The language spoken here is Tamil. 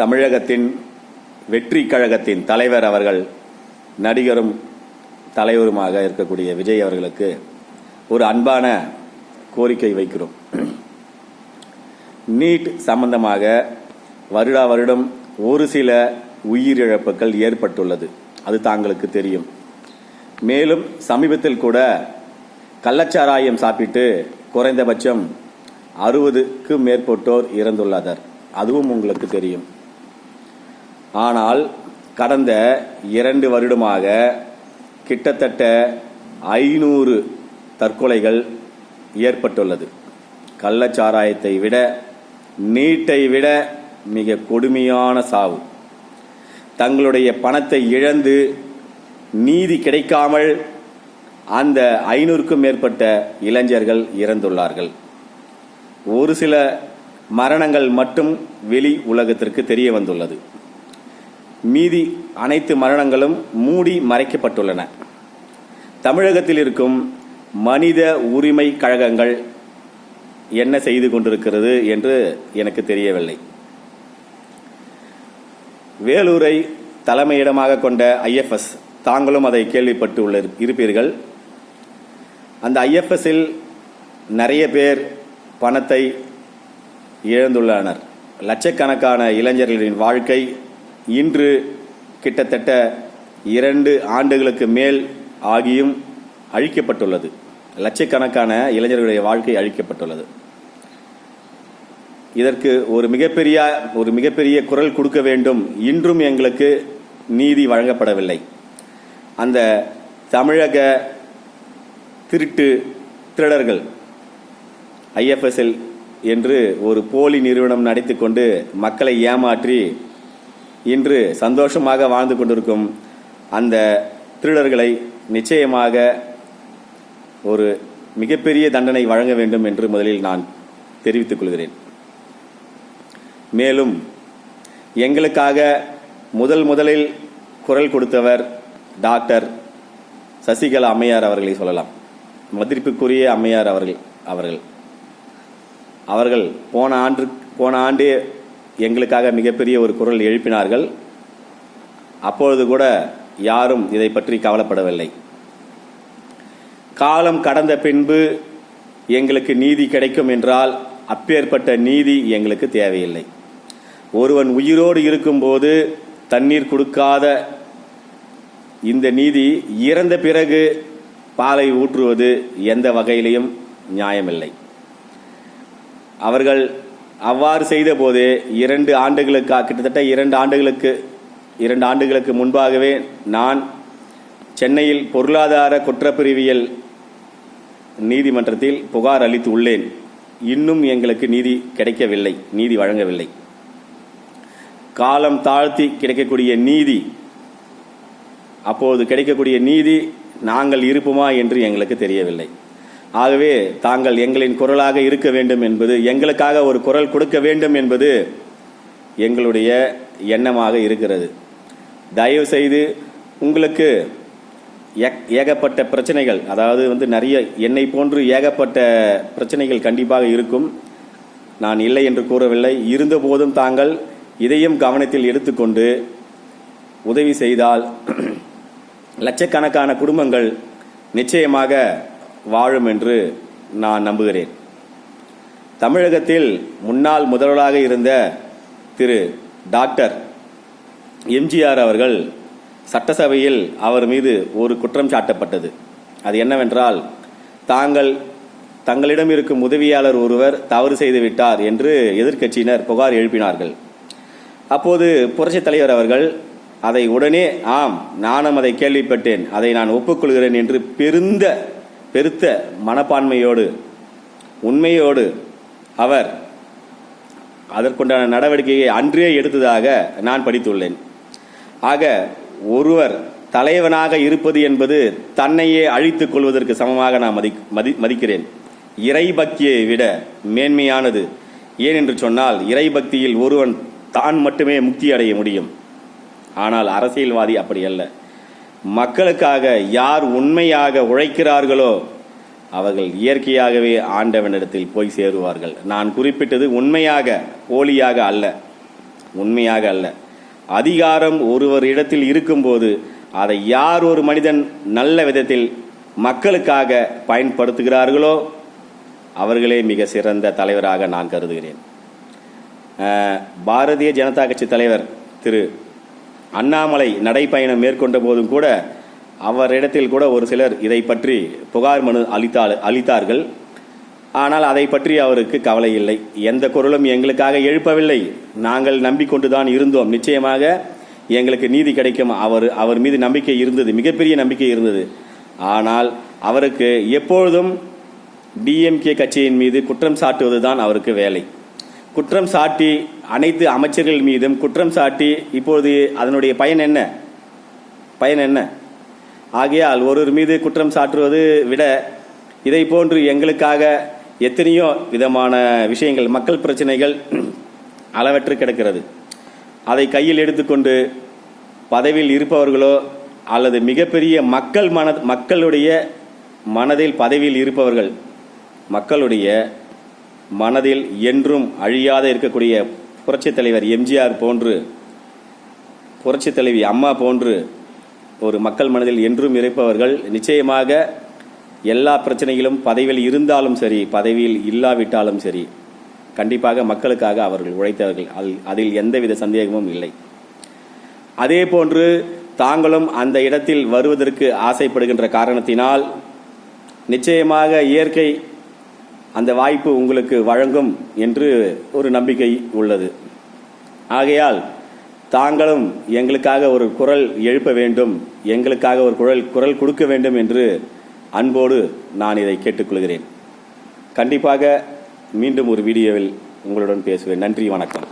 தமிழகத்தின் வெற்றி கழகத்தின் தலைவர் அவர்கள், நடிகரும் தலைவருமாக இருக்கக்கூடிய விஜய் அவர்களுக்கு ஒரு அன்பான கோரிக்கை வைக்கிறோம். நீட் சம்பந்தமாக வருடா வருடம் ஒரு சில உயிரிழப்புகள் ஏற்பட்டுள்ளது, அது தாங்களுக்கு தெரியும். மேலும் சமீபத்தில் கூட கள்ளச்சாராயம் சாப்பிட்டு குறைந்தபட்சம் 60க்கு மேற்பட்டோர் இறந்துள்ளனர், அதுவும் உங்களுக்கு தெரியும். ஆனால் கடந்த 2 வருடமாக கிட்டத்தட்ட 500 தற்கொலைகள் ஏற்பட்டுள்ளது. கள்ளச்சாராயத்தை விட, நீட்டை விட மிக கொடுமையான சாவு. தங்களுடைய பணத்தை இழந்து நீதி கிடைக்காமல் அந்த 500க்கும் மேற்பட்ட இளைஞர்கள் இறந்துள்ளார்கள். ஒரு சில மரணங்கள் மட்டும் வெளி உலகத்திற்கு தெரிய வந்துள்ளது. மீதி அனைத்து மரணங்களும் மூடி மறைக்கப்பட்டுள்ளன. தமிழகத்தில் இருக்கும் மனித உரிமை கழகங்கள் என்ன செய்து கொண்டிருக்கிறது என்று எனக்கு தெரியவில்லை. வேலூரை தலைமையிடமாக கொண்ட IFS, தாங்களும் அதை கேள்விப்பட்டு இருப்பீர்கள். அந்த IFSல் நிறைய பேர் பணத்தை இழந்துள்ளனர். லட்சக்கணக்கான இளைஞர்களின் வாழ்க்கை இன்று கிட்டத்தட்ட 2 ஆண்டுகளுக்கு மேல் ஆகியும் அழிக்கப்பட்டுள்ளது. லட்சக்கணக்கான இளைஞர்களுடைய வாழ்க்கை அழிக்கப்பட்டுள்ளது. இதற்கு ஒரு மிகப்பெரிய குரல் கொடுக்க வேண்டும். இன்றும் எங்களுக்கு நீதி வழங்கப்படவில்லை. அந்த தமிழக திருடர்கள் IFSல் என்று ஒரு போலி நிறுவனம் நடத்தி கொண்டு மக்களை ஏமாற்றி இன்று சந்தோஷமாக வாழ்ந்து கொண்டிருக்கும் அந்த திருடர்களை நிச்சயமாக ஒரு மிகப்பெரிய தண்டனை வழங்க வேண்டும் என்று முதலில் நான் தெரிவித்துக் கொள்கிறேன். மேலும் எங்களுக்காக முதலில் குரல் கொடுத்தவர் டாக்டர் சசிகலா அம்மையார் அவர்களை சொல்லலாம். மதிப்பிற்குரிய அம்மையார் அவர்கள் போன ஆண்டு எங்களுக்காக மிகப்பெரிய ஒரு குரல் எழுப்பினார்கள். அப்பொழுது கூட யாரும் இதை பற்றி கவலைப்படவில்லை. காலம் கடந்த பின்பு எங்களுக்கு நீதி கிடைக்கும் என்றால் அப்பேற்பட்ட நீதி எங்களுக்கு தேவையில்லை. ஒருவன் உயிரோடு இருக்கும்போது தண்ணீர் கொடுக்காத இந்த நீதி இறந்த பிறகு பாலை ஊற்றுவது எந்த வகையிலையும் நியாயமில்லை. அவர்கள் அவ்வாறு செய்த போது 2 ஆண்டுகளுக்கு கிட்டத்தட்ட 2 ஆண்டுகளுக்கு முன்பாகவே நான் சென்னையில் பொருளாதார குற்றப்பிரிவியல் நீதிமன்றத்தில் புகார் அளித்து உள்ளேன். இன்னும் எங்களுக்கு நீதி கிடைக்கவில்லை, நீதி வழங்கவில்லை. காலம் தாழ்த்தி கிடைக்கக்கூடிய நீதி, அப்போது கிடைக்கக்கூடிய நீதி நாங்கள் இருப்போமா என்று எங்களுக்கு தெரியவில்லை. ஆகவே தாங்கள் எங்களின் குரலாக இருக்க வேண்டும் என்பது, எங்களுக்காக ஒரு குரல் கொடுக்க வேண்டும் என்பது எங்களுடைய எண்ணமாக இருக்கிறது. தயவு செய்து உங்களுக்கு ஏகப்பட்ட பிரச்சனைகள், அதாவது நிறைய என்னை போன்று ஏகப்பட்ட பிரச்சனைகள் கண்டிப்பாக இருக்கும். நான் இல்லை என்று கூறவில்லை. இருந்தபோதும் தாங்கள் இதையும் கவனத்தில் எடுத்துக்கொண்டு உதவி செய்தால் லட்சக்கணக்கான குடும்பங்கள் நிச்சயமாக வாழும் என்று நான் நம்புகிறேன். தமிழகத்தில் முன்னாள் முதல்வராக இருந்த திரு டாக்டர் MGR அவர்கள் சட்டசபையில் அவர் மீது ஒரு குற்றம் சாட்டப்பட்டது. அது என்னவென்றால், தங்களிடம் இருக்கும் உதவியாளர் ஒருவர் தவறு செய்துவிட்டார் என்று எதிர்க்கட்சியினர் புகார் எழுப்பினார்கள். அப்போது புரட்சித் தலைவர் அவர்கள் அதை உடனே, ஆம் நானும் அதை கேள்விப்பட்டேன், அதை நான் ஒப்புக்கொள்கிறேன் என்று பெருத்த மனப்பான்மையோடு உண்மையோடு அவர் அதற்குண்டான நடவடிக்கையை அன்றே எடுத்ததாக நான் படித்துள்ளேன். ஆக ஒருவர் தலைவனாக இருப்பது என்பது தன்னையே அழித்துக் கொள்வதற்கு சமமாக நான் மதிக்கிறேன். இறைபக்தியை விட மேன்மையானது. ஏனென்று சொன்னால், இறைபக்தியில் ஒருவன் தான் மட்டுமே முக்தி அடைய முடியும். ஆனால் அரசியல்வாதி அப்படி அல்ல. மக்களுக்காக யார் உண்மையாக உழைக்கிறார்களோ அவர்கள் இயற்கையாகவே ஆண்டவனிடத்தில் போய் சேருவார்கள். நான் குறிப்பிட்டது உண்மையாக, போலியாக அல்ல. உண்மையாக அல்ல. அதிகாரம் ஒருவர் இடத்தில் இருக்கும்போது அதை யார் ஒரு மனிதன் நல்ல விதத்தில் மக்களுக்காக பயன்படுத்துகிறார்களோ அவர்களே மிக சிறந்த தலைவராக நான் கருதுகிறேன். பாரதிய ஜனதா கட்சி தலைவர் திரு அண்ணாமலை நடைப்பயணம் மேற்கொண்ட போதும் கூட அவரிடத்தில் கூட ஒரு சிலர் இதை பற்றி புகார் மனு அளித்தார்கள். ஆனால் அதை பற்றி அவருக்கு கவலை இல்லை. எந்த குரலும் எங்களுக்காக எழுப்பவில்லை. நாங்கள் நம்பிக்கொண்டுதான் இருந்தோம். நிச்சயமாக எங்களுக்கு நீதி கிடைக்கும். அவர் மீது நம்பிக்கை இருந்தது, மிகப்பெரிய நம்பிக்கை இருந்தது. ஆனால் அவருக்கு எப்பொழுதும் டிஎம்கே கட்சியின் மீது குற்றம் சாட்டுவதுதான் அவருக்கு வேலை. குற்றம் சாட்டி அனைத்து அமைச்சர்கள் மீதும் குற்றம் சாட்டி இப்பொழுது அதனுடைய பயன் என்ன? ஆகையால் ஒருவர் மீது குற்றம் சாட்டுவது விட இதை போன்று எங்களுக்காக எத்தனையோ விதமான விஷயங்கள், மக்கள் பிரச்சனைகள் அளவற்று கிடக்கிறது. அதை கையில் எடுத்துக்கொண்டு பதவியில் இருப்பவர்களோ அல்லது மிகப்பெரிய மக்களுடைய மனதில் பதவியில் இருப்பவர்கள், மக்களுடைய மனதில் என்றும் அழியாத இருக்கக்கூடிய புரட்சித் தலைவர் எம்ஜிஆர் போன்று, புரட்சித் தலைவி அம்மா போன்று ஒரு மக்கள் மனதில் என்றும் இருப்பவர்கள் நிச்சயமாக எல்லா பிரச்சனைகளும் பதவியில் இருந்தாலும் சரி, பதவியில் இல்லாவிட்டாலும் சரி, கண்டிப்பாக மக்களுக்காக அவர்கள் உழைத்தவர்கள். அதில் எந்தவித சந்தேகமும் இல்லை. அதே போன்று தாங்களும் அந்த இடத்தில் வருவதற்கு ஆசைப்படுகின்ற காரணத்தினால் நிச்சயமாக இயற்கை அந்த வாய்ப்பு உங்களுக்கு வழங்கும் என்று ஒரு நம்பிக்கை உள்ளது. ஆகையால் தாங்களும் எங்களுக்காக ஒரு குரல் எழுப்ப வேண்டும், எங்களுக்காக ஒரு குரல் கொடுக்க வேண்டும் என்று அன்போடு நான் இதை கேட்டுக்கொள்கிறேன். கண்டிப்பாக மீண்டும் ஒரு வீடியோவில் உங்களுடன் பேசுவேன். நன்றி, வணக்கம்.